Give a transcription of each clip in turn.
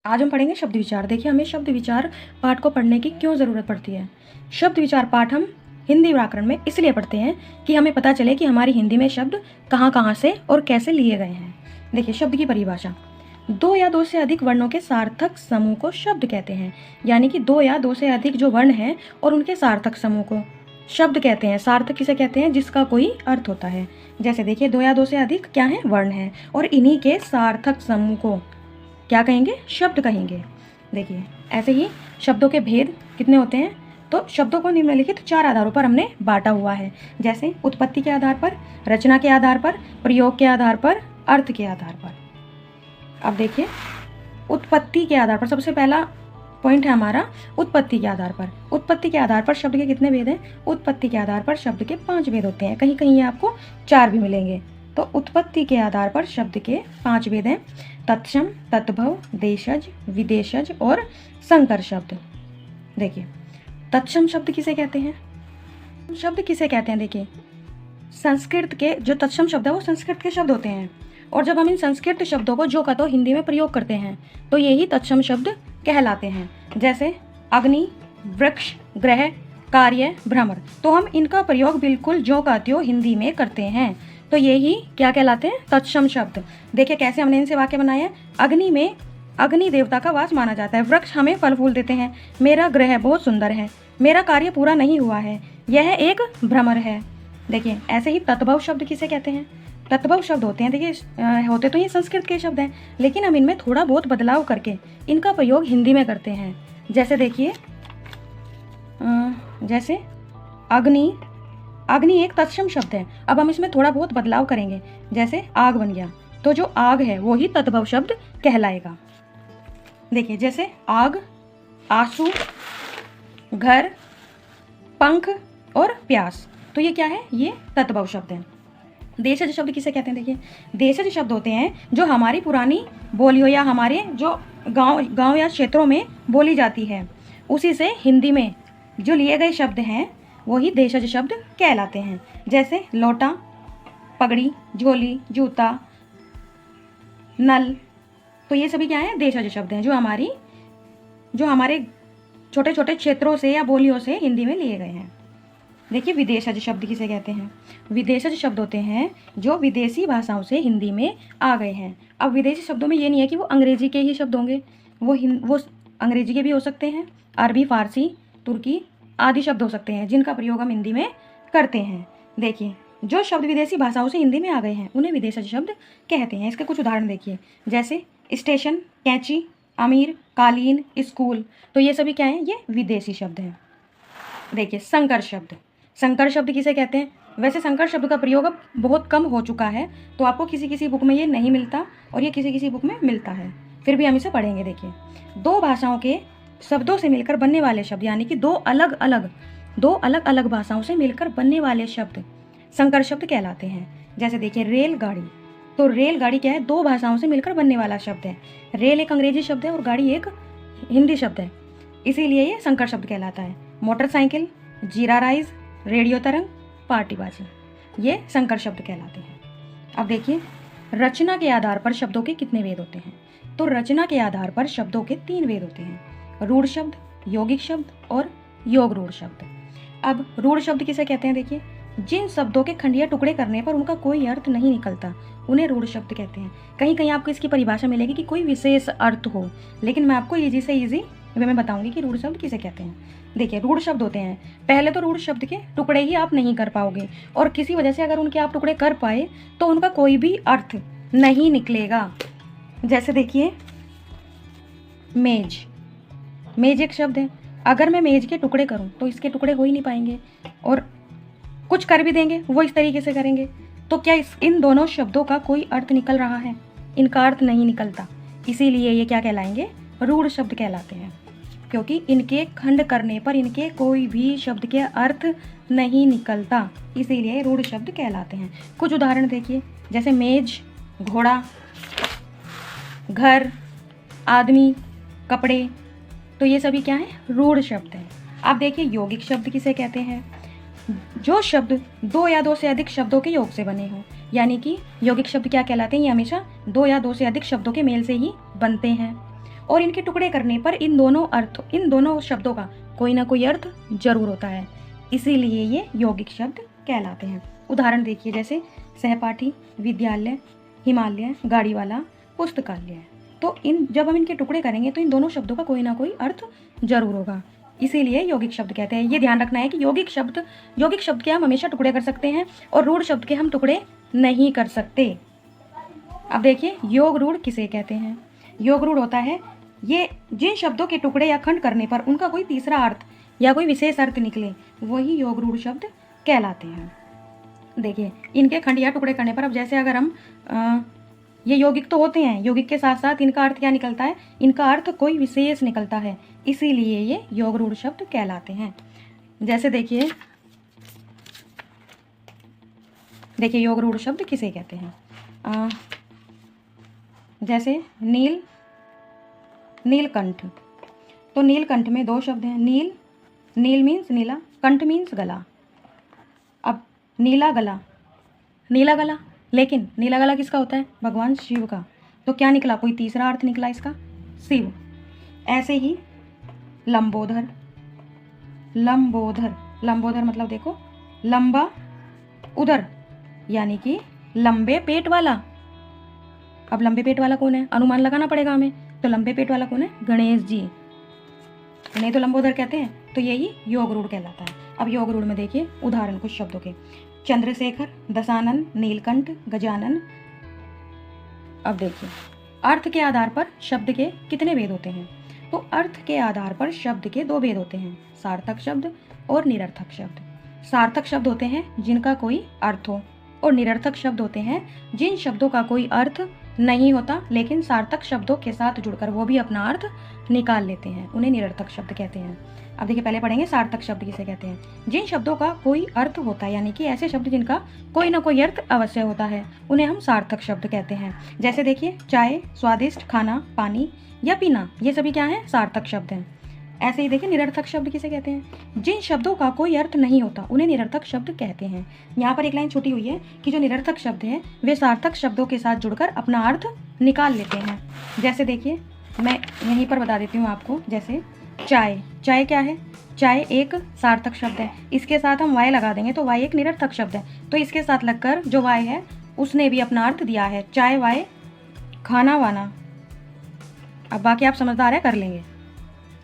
आज हम पढ़ेंगे शब्द विचार। देखिए, हमें शब्द विचार पाठ को पढ़ने की क्यों ज़रूरत पड़ती है। शब्द विचार पाठ हम हिंदी व्याकरण में इसलिए पढ़ते हैं कि हमें पता चले कि हमारी हिंदी में शब्द कहाँ कहाँ से और कैसे लिए गए हैं। देखिए, शब्द की परिभाषा। दो या दो से अधिक वर्णों के सार्थक समूह को शब्द कहते हैं। यानी कि दो या दो से अधिक जो वर्ण हैं और उनके सार्थक समूह को शब्द कहते हैं। सार्थक किसे कहते हैं? जिसका कोई अर्थ होता है। जैसे देखिए, दो या दो से अधिक क्या है? वर्ण है, और इन्हीं के सार्थक समूह को क्या कहेंगे? शब्द कहेंगे। देखिए, ऐसे ही शब्दों के भेद कितने होते हैं? तो शब्दों को निम्नलिखित चार आधारों पर हमने बांटा हुआ है। जैसे उत्पत्ति के आधार पर, रचना के आधार पर, प्रयोग के आधार पर, अर्थ के आधार पर। अब देखिए, उत्पत्ति के आधार पर सबसे पहला पॉइंट है हमारा उत्पत्ति के आधार पर। उत्पत्ति के आधार पर शब्द के कितने भेद हैं? उत्पत्ति के आधार पर शब्द के 5 भेद होते हैं। कहीं कहीं आपको 4 भी मिलेंगे। तो उत्पत्ति के आधार पर शब्द के 5 भेद हैं: तत्सम, तद्भव, देशज, विदेशज और संकर शब्द। देखिए, तत्सम शब्द किसे कहते हैं? शब्द किसे कहते हैं? देखिए, संस्कृत के जो तत्सम शब्द है वो संस्कृत के शब्द होते हैं, और जब हम इन संस्कृत शब्दों को जो का तो हिंदी में प्रयोग करते हैं तो यही तत्सम शब्द कहलाते हैं। जैसे अग्नि, वृक्ष, ग्रह, कार्य, भ्रमर, तो हम इनका प्रयोग बिल्कुल जो का त्यों हिंदी में करते हैं, तो यही क्या कहलाते हैं? तत्सम शब्द। देखिए कैसे हमने इनसे वाक्य बनाए हैं। अग्नि में अग्नि देवता का वास माना जाता है। वृक्ष हमें फल फूल देते हैं। मेरा ग्रह बहुत सुंदर है। मेरा कार्य पूरा नहीं हुआ है। यह एक भ्रमर है। देखिए, ऐसे ही तद्भव शब्द किसे कहते हैं? तद्भव शब्द होते हैं, देखिए होते तो ये संस्कृत के शब्द हैं, लेकिन हम इनमें थोड़ा बहुत बदलाव करके इनका प्रयोग हिंदी में करते हैं। जैसे देखिए, जैसे अग्नि, अग्नि एक तत्सम शब्द है। अब हम इसमें थोड़ा बहुत बदलाव करेंगे। जैसे आग बन गया, तो जो आग है वो ही तद्भव शब्द कहलाएगा। देखिए, जैसे आग, आंसू, घर, पंख और प्यास, तो ये क्या है? ये तद्भव शब्द है। देशज शब्द किसे कहते हैं? देखिए, देशज शब्द होते हैं जो हमारी पुरानी बोलियों या हमारे जो गांव या क्षेत्रों में बोली जाती है, उसी से हिंदी में जो लिए गए शब्द हैं वही देशज शब्द कहलाते हैं। जैसे लोटा, पगड़ी, झोली, जूता, नल, तो ये सभी क्या है? देशज शब्द हैं जो हमारे छोटे छोटे क्षेत्रों से या बोलियों से हिंदी में लिए गए हैं। देखिए, विदेशज शब्द किसे कहते हैं? विदेशज शब्द होते हैं जो विदेशी भाषाओं से हिंदी में आ गए हैं। अब विदेशी शब्दों में ये नहीं है कि वो अंग्रेजी के ही शब्द होंगे, वो अंग्रेजी के भी हो सकते हैं, अरबी, फारसी, तुर्की आदि शब्द हो सकते हैं जिनका प्रयोग हम हिंदी में करते हैं। देखिए, जो शब्द विदेशी भाषाओं से हिंदी में आ गए हैं उन्हें विदेशज शब्द कहते हैं। इसके कुछ उदाहरण देखिए। जैसे स्टेशन, कैंची, अमीर, कालीन, स्कूल, तो ये सभी क्या हैं? ये विदेशी शब्द हैं। देखिए, संकर शब्द। संकर शब्द किसे कहते हैं? वैसे संकर शब्द का प्रयोग अब बहुत कम हो चुका है, तो आपको किसी किसी बुक में ये नहीं मिलता और ये किसी किसी बुक में मिलता है, फिर भी हम इसे पढ़ेंगे। देखिए, दो भाषाओं के शब्दों से मिलकर बनने वाले शब्द, यानी कि दो अलग अलग भाषाओं से मिलकर बनने वाले शब्द संकर शब्द कहलाते हैं। जैसे देखिए, रेलगाड़ी, तो रेलगाड़ी क्या है? दो भाषाओं से मिलकर बनने वाला शब्द है। रेल एक अंग्रेजी शब्द है और गाड़ी एक हिंदी शब्द है, इसीलिए ये संकर शब्द कहलाता है। मोटरसाइकिल, जीरा राइस, रेडियो तरंग, पार्टीबाजी, ये संकर शब्द कहलाते हैं। अब देखिए, रचना के आधार पर शब्दों के कितने भेद होते हैं? तो रचना के आधार पर शब्दों के 3 भेद होते हैं: रूढ़ शब्द, यौगिक शब्द और योग रूढ़ शब्द। अब रूढ़ शब्द किसे कहते हैं? देखिए, जिन शब्दों के खंडिया टुकड़े करने पर उनका कोई अर्थ नहीं निकलता उन्हें रूढ़ शब्द कहते हैं। कहीं कहीं आपको इसकी परिभाषा मिलेगी कि कोई विशेष अर्थ हो, लेकिन मैं आपको ईजी से ईजी वे मैं बताऊंगी कि रूढ़ शब्द किसे कहते हैं। देखिए, रूढ़ शब्द होते हैं, पहले तो रूढ़ शब्द के टुकड़े ही आप नहीं कर पाओगे, और किसी वजह से अगर उनके आप टुकड़े कर पाए तो उनका कोई भी अर्थ नहीं निकलेगा। जैसे देखिए, मेज, मेज एक शब्द है। अगर मैं मेज के टुकड़े करूं तो इसके टुकड़े हो ही नहीं पाएंगे, और कुछ कर भी देंगे वो इस तरीके से करेंगे, तो क्या इन दोनों शब्दों का कोई अर्थ निकल रहा है? इनका अर्थ नहीं निकलता, इसीलिए ये क्या कहलाएंगे? रूढ़ शब्द कहलाते हैं, क्योंकि इनके खंड करने पर इनके कोई भी शब्द के अर्थ नहीं निकलता, इसीलिए रूढ़ शब्द कहलाते हैं। कुछ उदाहरण देखिए। जैसे मेज, घोड़ा, घर, आदमी, कपड़े, तो ये सभी क्या है? रूढ़ शब्द हैं। आप देखिए, यौगिक शब्द किसे कहते हैं? जो शब्द दो या दो से अधिक शब्दों के योग से बने हों, यानी कि यौगिक शब्द क्या कहलाते हैं? ये हमेशा दो या दो से अधिक शब्दों के मेल से ही बनते हैं। और इनके टुकड़े करने पर इन दोनों शब्दों का कोई ना कोई अर्थ जरूर होता है, इसीलिए ये यौगिक शब्द कहलाते हैं। उदाहरण देखिए, जैसे सहपाठी, विद्यालय, हिमालय, गाड़ी वाला, पुस्तकालय। तो जब हम इनके टुकड़े करेंगे तो इन दोनों शब्दों का कोई ना कोई अर्थ जरूर होगा, इसीलिए यौगिक शब्द कहते हैं। ये ध्यान रखना है कि यौगिक शब्द के हम हमेशा टुकड़े कर सकते हैं और रूढ़ शब्द के हम टुकड़े नहीं कर सकते। अब देखिए, योग रूढ़ किसे कहते हैं? योग रूढ़ होता है ये जिन शब्दों के टुकड़े या खंड करने पर उनका कोई तीसरा अर्थ या कोई विशेष अर्थ निकले, वही योग रूढ़ शब्द कहलाते हैं। देखिए, इनके खंड या टुकड़े करने पर, अब जैसे अगर हम ये यौगिक तो होते हैं, यौगिक के साथ साथ इनका अर्थ क्या निकलता है? इनका अर्थ कोई विशेष निकलता है, इसीलिए ये योग रूढ़ शब्द कहलाते हैं। जैसे देखिए योग रूढ़ शब्द किसे कहते हैं? जैसे नीलकंठ। तो नीलकंठ में दो शब्द हैं, नील मीन्स नीला, कंठ मीन्स गला। अब नीला गला, लेकिन नीला गला किसका होता है? भगवान शिव का। तो क्या निकला? कोई तीसरा अर्थ निकला इसका, शिव। ऐसे ही लंबोदर मतलब देखो, लंबा उदर, यानी कि लंबे पेट वाला। अब लंबे पेट वाला कौन है? अनुमान लगाना पड़ेगा हमें। तो लंबे पेट वाला कौन है? गणेश जी, नहीं तो लंबोदर कहते हैं। तो यही योग रूढ़ कहलाता है। अब योग रूढ़ में देखिए उदाहरण कुछ शब्दों के, चंद्रशेखर, दशानन, नीलकंठ, गजानन। अब देखिए, अर्थ के आधार पर शब्द के कितने भेद होते हैं? तो अर्थ के आधार पर शब्द के दो भेद होते हैं, सार्थक शब्द और निरर्थक शब्द। सार्थक शब्द होते हैं जिनका कोई अर्थ हो, और निरर्थक शब्द होते हैं जिन शब्दों का कोई अर्थ नहीं होता, लेकिन सार्थक शब्दों के साथ जुड़कर वो भी अपना अर्थ निकाल लेते हैं, उन्हें निरर्थक शब्द कहते हैं। अब देखिए, पहले पढ़ेंगे सार्थक शब्द किसे कहते हैं। जिन शब्दों का कोई अर्थ होता है, यानी कि ऐसे शब्द जिनका कोई ना कोई अर्थ अवश्य होता है, उन्हें हम सार्थक शब्द कहते हैं। जैसे देखिए, चाय, स्वादिष्ट, खाना, पानी या पीना, ये सभी क्या है? सार्थक शब्द हैं। ऐसे ही देखिए, निरर्थक शब्द किसे कहते हैं? जिन शब्दों का कोई अर्थ नहीं होता, उन्हें निरर्थक शब्द कहते हैं। यहाँ पर एक लाइन छूटी हुई है कि जो निरर्थक शब्द है वे सार्थक शब्दों के साथ जुड़कर अपना अर्थ निकाल लेते हैं। जैसे देखिए, मैं यहीं पर बता देती हूँ आपको। जैसे चाय क्या है? चाय एक सार्थक शब्द है, इसके साथ हम वाय लगा देंगे तो वाय एक निरर्थक शब्द है, तो इसके साथ लगकर जो वाय है उसने भी अपना अर्थ दिया है, चाय वाय, खाना वाना। अब बाकी आप समझदार है, कर लेंगे।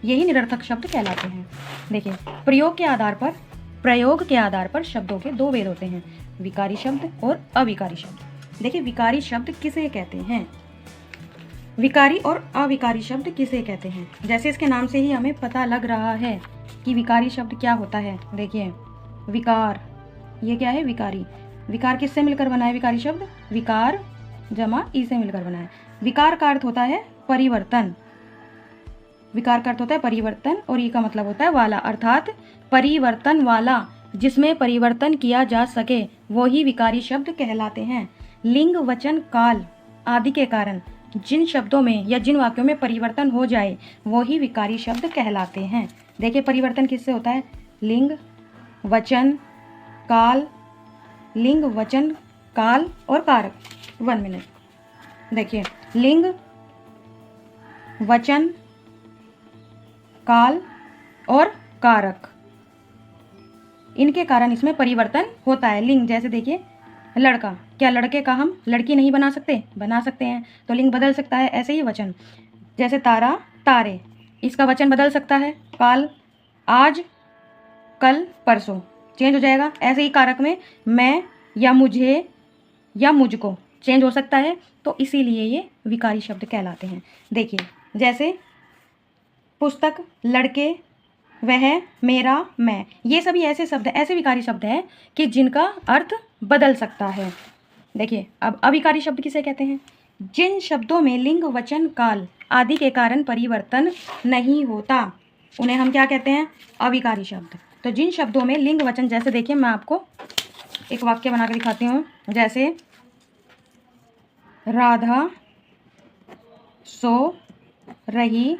यही निरर्थक शब्द कहलाते हैं। देखिए, प्रयोग के आधार पर शब्दों के दो भेद होते हैं, विकारी शब्द और अविकारी शब्द। देखिए, विकारी शब्द किसे कहते हैं? विकारी और अविकारी शब्द किसे कहते हैं? जैसे इसके नाम से ही हमें पता लग रहा है कि विकारी शब्द क्या होता है। देखिए, विकार, ये क्या है? विकार किससे मिलकर बना है? विकारी शब्द विकार जमा ई से मिलकर बना है। विकार का अर्थ होता है परिवर्तन, और ई का मतलब होता है वाला, अर्थात परिवर्तन वाला, जिसमें परिवर्तन किया जा सके, वो ही विकारी शब्द कहलाते हैं। लिंग, वचन, काल आदि के कारण जिन शब्दों में या जिन वाक्यों में परिवर्तन हो जाए, वो ही विकारी शब्द कहलाते हैं। देखिए, परिवर्तन किससे होता है? लिंग, वचन, काल और कारक। 1 मिनट। देखिए, लिंग, वचन, काल और कारक, इनके कारण इसमें परिवर्तन होता है। लिंग, जैसे देखिए, लड़का, क्या लड़के का हम लड़की नहीं बना सकते? बना सकते हैं, तो लिंग बदल सकता है। ऐसे ही वचन, जैसे तारा, तारे, इसका वचन बदल सकता है। काल, आज, कल, परसों, चेंज हो जाएगा। ऐसे ही कारक में मैं या मुझे या मुझको चेंज हो सकता है, तो इसीलिए ये विकारी शब्द कहलाते हैं। देखिए, जैसे पुस्तक, लड़के, वह, मेरा, मैं, ये सभी ऐसे शब्द, ऐसे विकारी शब्द हैं कि जिनका अर्थ बदल सकता है। देखिए, अब अविकारी शब्द किसे कहते हैं? जिन शब्दों में लिंग, वचन, काल आदि के कारण परिवर्तन नहीं होता, उन्हें हम क्या कहते हैं? अविकारी शब्द। तो जिन शब्दों में लिंग, वचन, जैसे देखिए, मैं आपको एक वाक्य बना कर दिखाती हूँ। जैसे, राधा सो रही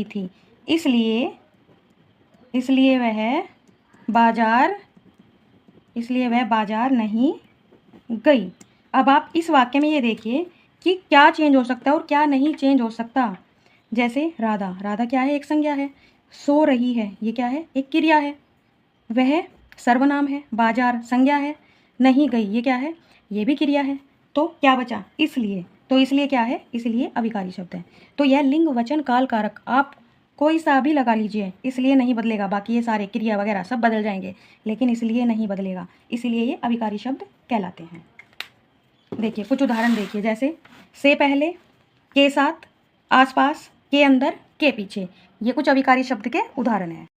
थी, इसलिए वह बाजार नहीं गई। अब आप इस वाक्य में ये देखिए कि क्या चेंज हो सकता है और क्या नहीं चेंज हो सकता। जैसे राधा, राधा क्या है? एक संज्ञा है। सो रही है, ये क्या है? एक क्रिया है। वह सर्वनाम है। बाजार संज्ञा है। नहीं गई, ये क्या है? ये भी क्रिया है। तो क्या बचा? इसलिए। तो इसलिए क्या है? इसलिए अविकारी शब्द है। तो यह लिंग वचन काल कारक आप कोई सा भी लगा लीजिए, इसलिए नहीं बदलेगा। बाकी ये सारे क्रिया वगैरह सब बदल जाएंगे, लेकिन इसलिए नहीं बदलेगा, इसलिए ये अविकारी शब्द कहलाते हैं। देखिए कुछ उदाहरण देखिए, जैसे से पहले, के साथ, आसपास, के अंदर, के पीछे, ये कुछ अविकारी शब्द के उदाहरण हैं।